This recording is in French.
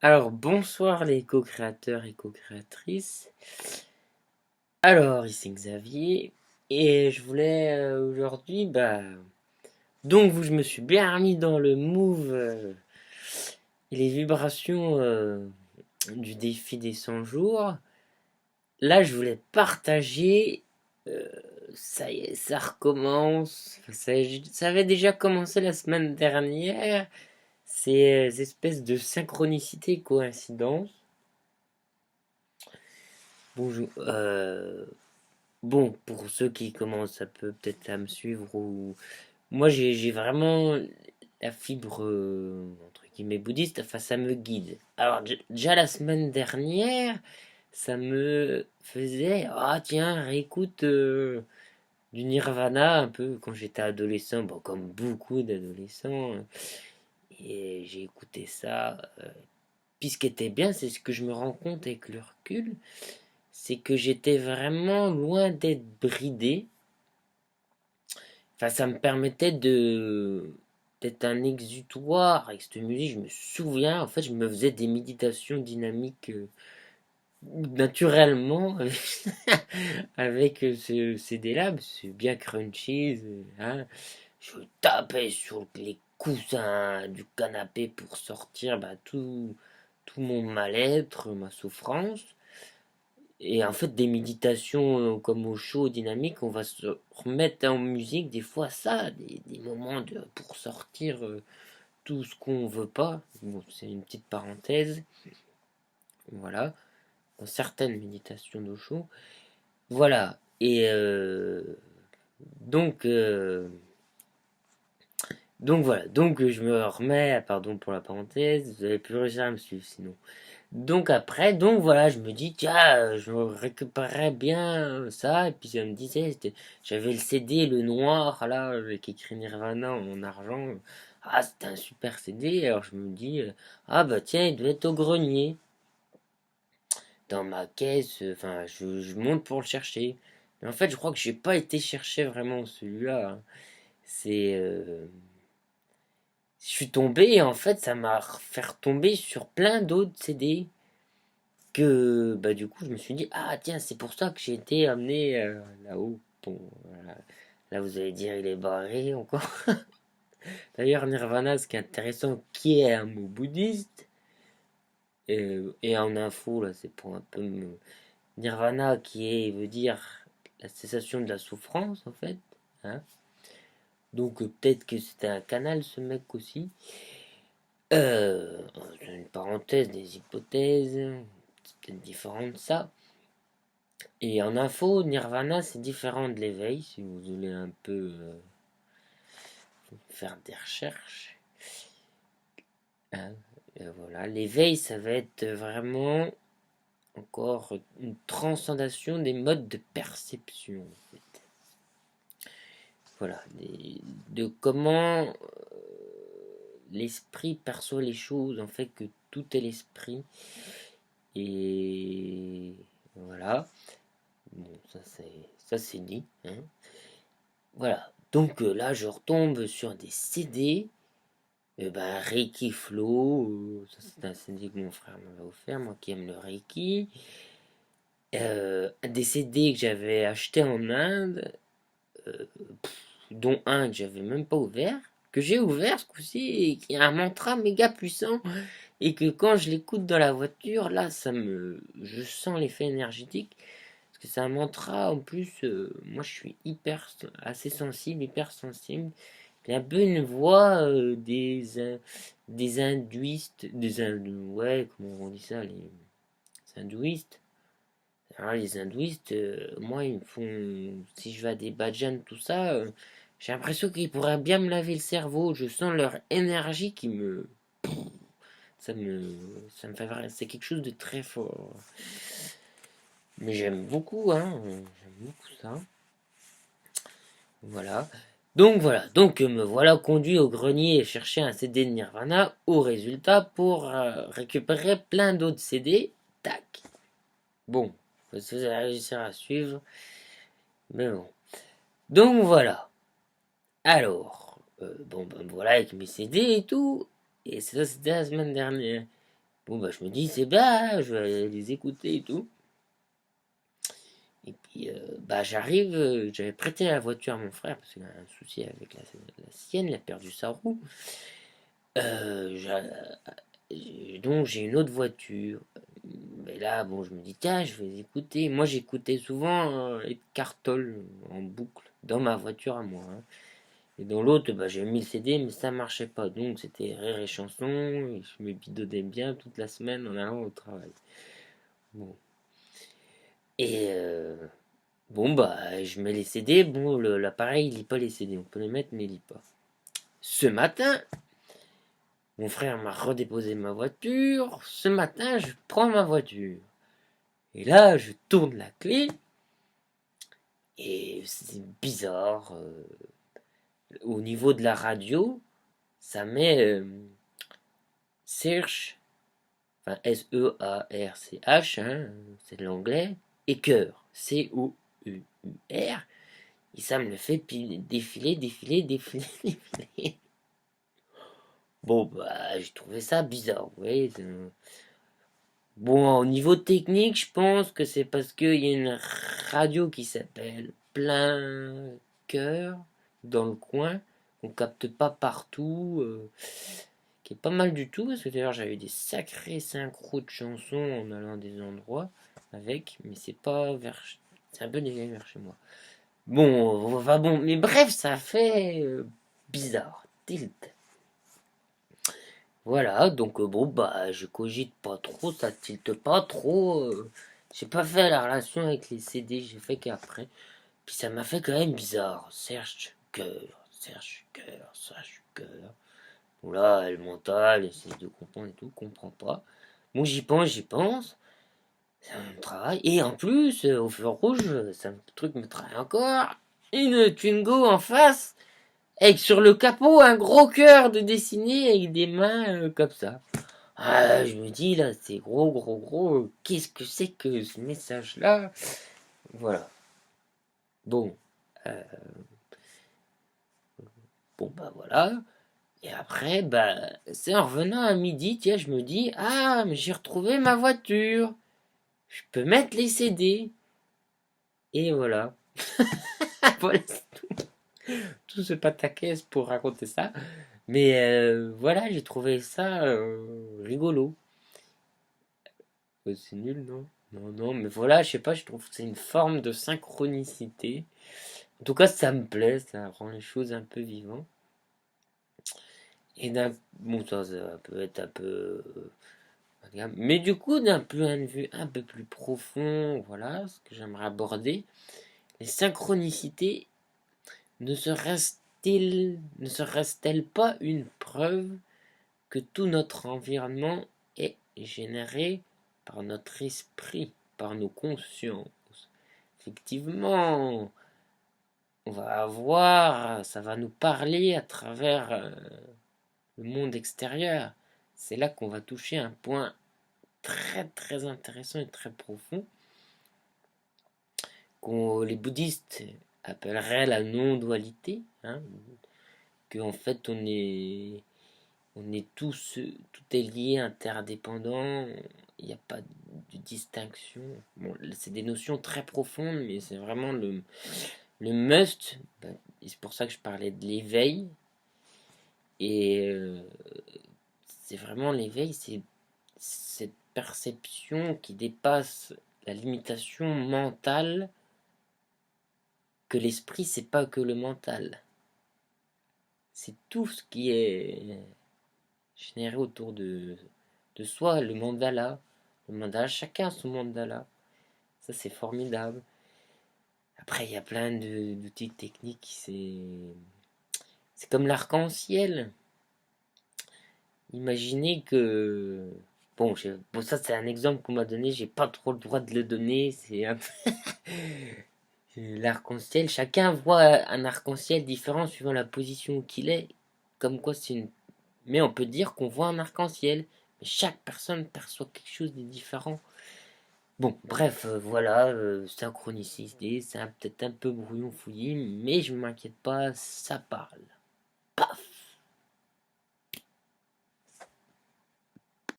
Alors, bonsoir les co-créateurs et co-créatrices. Alors, ici Xavier. Et je voulais aujourd'hui, donc je me suis bien remis dans le move et les vibrations du défi des 100 jours. Là, je voulais partager. euh, Ça y est, ça recommence. Enfin, ça avait déjà commencé la semaine dernière. Ces espèces de synchronicité, coïncidence. Bonjour. Bon, pour ceux qui commencent peut-être à me suivre, ou moi j'ai vraiment la fibre entre guillemets bouddhiste, enfin ça me guide. Alors déjà la semaine dernière, ça me faisait ah tiens réécoute du Nirvana un peu quand j'étais adolescent, bon comme beaucoup d'adolescents, et j'ai écouté ça. Puis ce qui était bien, c'est ce que je me rends compte avec le recul, c'est que j'étais vraiment loin d'être bridé. Enfin, ça me permettait de d'être un exutoire avec cette musique. Je me souviens, en fait, je me faisais des méditations dynamiques naturellement avec ce CD-là. C'est bien crunchy, hein. Je tapais sur les coussins du canapé pour sortir tout mon mal-être, ma souffrance. Et en fait, des méditations comme au show dynamique, on va se remettre en musique des fois ça, des moments pour sortir tout ce qu'on veut pas. Bon, c'est une petite parenthèse, voilà, dans certaines méditations d'Osho. Voilà, et donc, euh, donc voilà, donc je me remets, pardon pour la parenthèse, vous avez plus réussi à me suivre sinon. Donc après, donc voilà, je me dis, tiens, je récupérerais bien ça. Et puis ça me disait, j'avais le CD, le noir, là, avec écrit Nirvana en argent. Ah, c'était un super CD. Alors je me dis, ah bah tiens, il doit être au grenier. Dans ma caisse, enfin, je monte pour le chercher. Mais en fait, je crois que j'ai pas été chercher vraiment celui-là, hein. C'est... Je suis tombé et en fait, ça m'a fait retomber sur plein d'autres CD. Que bah du coup je me suis dit ah tiens c'est pour ça que j'ai été amené là-haut. Bon voilà. Là vous allez dire il est barré encore. D'ailleurs Nirvana ce qui est intéressant qui est un mot bouddhiste et en info là c'est pour un peu Nirvana veut dire la cessation de la souffrance en fait, hein. Donc peut-être que c'était un canal ce mec aussi. Euh, une parenthèse des hypothèses, c'est peut-être différent de ça. Et en info, Nirvana, c'est différent de l'éveil, si vous voulez un peu faire des recherches, hein. Voilà, l'éveil, ça va être vraiment encore une transcendation des modes de perception, en fait. Voilà, de comment l'esprit perçoit les choses, en fait, que tout est l'esprit. Et voilà, bon, ça c'est dit, hein. Voilà, donc là, je retombe sur des CD. Reiki Flow, ça c'est un CD que mon frère m'avait offert, moi qui aime le Reiki. Des CD que j'avais acheté en Inde, euh, dont un que j'avais même pas ouvert, que j'ai ouvert ce coup-ci, et qui a un mantra méga puissant, et que quand je l'écoute dans la voiture, là, je sens l'effet énergétique, parce que c'est un mantra, en plus, moi je suis assez sensible, hyper sensible. Il y a un peu une voix des hindouistes, ouais, comment on dit ça, les hindouistes. Alors les hindouistes, moi, ils me font, si je vais à des bhajans, tout ça, j'ai l'impression qu'ils pourraient bien me laver le cerveau. Je sens leur énergie ça me, ça me fait vraiment, c'est quelque chose de très fort. Mais j'aime beaucoup, hein, j'aime beaucoup ça. Voilà. Donc me voilà conduit au grenier et chercher un CD de Nirvana. Au résultat, pour récupérer plein d'autres CD, tac. Bon, vous allez réussir à suivre, mais bon. Donc voilà. Alors, bon ben voilà avec mes CD et tout. Et ça c'était la semaine dernière. Bon, bah, je me dis, c'est bien, je vais les écouter et tout. Et puis, bah, j'arrive, j'avais prêté la voiture à mon frère parce qu'il a un souci avec la sienne, il a perdu sa roue. Donc, j'ai une autre voiture. Mais là, bon, je me dis, tiens, je vais écouter. Moi, j'écoutais souvent les Cartol en boucle dans ma voiture à moi, hein. Et dans l'autre, bah, j'ai mis le CD, mais ça marchait pas. Donc, c'était rire et chanson. Et je me bidonnais bien toute la semaine en allant au travail. Bon. Et bon, bah, je mets les CD. Bon, l'appareil, il lit pas les CD. On peut les mettre, mais il lit pas. Ce matin, mon frère m'a redéposé ma voiture. Ce matin, je prends ma voiture. Et là, je tourne la clé. Et c'est bizarre. Au niveau de la radio, ça met search, enfin S-E-A-R-C-H, hein, c'est de l'anglais, et cœur, C-O-U-R, et ça me le fait défiler, défiler, défiler, défiler. Bon, bah, j'ai trouvé ça bizarre, vous voyez. Bon, au niveau technique, je pense que c'est parce qu'il y a une radio qui s'appelle Plein Cœur dans le coin, qu'on capte pas partout, qui est pas mal du tout, parce que d'ailleurs j'avais des sacrés synchros de chansons en allant à des endroits avec, mais c'est pas vers, c'est un peu dévié vers chez moi. Bon, enfin bon, mais bref, ça fait bizarre, tilt. Voilà, donc bon, bah, je cogite pas trop, ça tilte pas trop. J'ai pas fait la relation avec les CD, j'ai fait qu'après. Puis ça m'a fait quand même bizarre. Serge Cœur. Bon là, le mental, essaie de comprendre et tout, comprend pas. Bon, j'y pense. C'est un travail. Et en plus, au feu rouge, ça, le truc me travaille encore. Une Twingo en face, avec sur le capot un gros cœur de dessiné avec des mains comme ça. Ah, je me dis là, c'est gros, gros, gros. Qu'est-ce que c'est que ce message-là? Voilà. Bon. Euh, bon, bah voilà. Et après, bah, c'est en revenant à midi, tiens, je me dis, ah, mais j'ai retrouvé ma voiture. Je peux mettre les CD. Et voilà. Voilà, tout ce pataquès pour raconter ça. Mais voilà, j'ai trouvé ça rigolo. C'est nul, non? Non, non, mais voilà, je sais pas, je trouve que c'est une forme de synchronicité. En tout cas, ça me plaît, ça rend les choses un peu vivantes. Et d'un... Bon, ça peut être un peu... mais du coup, d'un point de vue un peu plus profond, voilà, ce que j'aimerais aborder, les synchronicités ne serait-elle pas une preuve que tout notre environnement est généré par notre esprit, par nos consciences? Effectivement, on va avoir, ça va nous parler à travers le monde extérieur. C'est là qu'on va toucher un point très très intéressant et très profond que les bouddhistes appelleraient la non-dualité, hein, que en fait on est tous, tout est lié, interdépendant, il n'y a pas de distinction. Bon, c'est des notions très profondes, mais c'est vraiment le must. Ben, et c'est pour ça que je parlais de l'éveil. Et c'est vraiment l'éveil, c'est cette perception qui dépasse la limitation mentale, que l'esprit, c'est pas que le mental. C'est tout ce qui est généré autour de soi, le mandala. Le mandala, chacun a son mandala. Ça, c'est formidable. Après, il y a plein d'outils techniques. C'est comme l'arc-en-ciel. Imaginez que... Bon, bon ça, c'est un exemple qu'on m'a donné. J'ai pas trop le droit de le donner. C'est un... l'arc-en-ciel. Chacun voit un arc-en-ciel différent suivant la position qu'il est. Comme quoi, c'est une... Mais on peut dire qu'on voit un arc-en-ciel. Mais chaque personne perçoit quelque chose de différent. Bon, bref, voilà, synchronicité, c'est peut-être un peu brouillon fouillis, mais je m'inquiète pas, ça parle. Paf!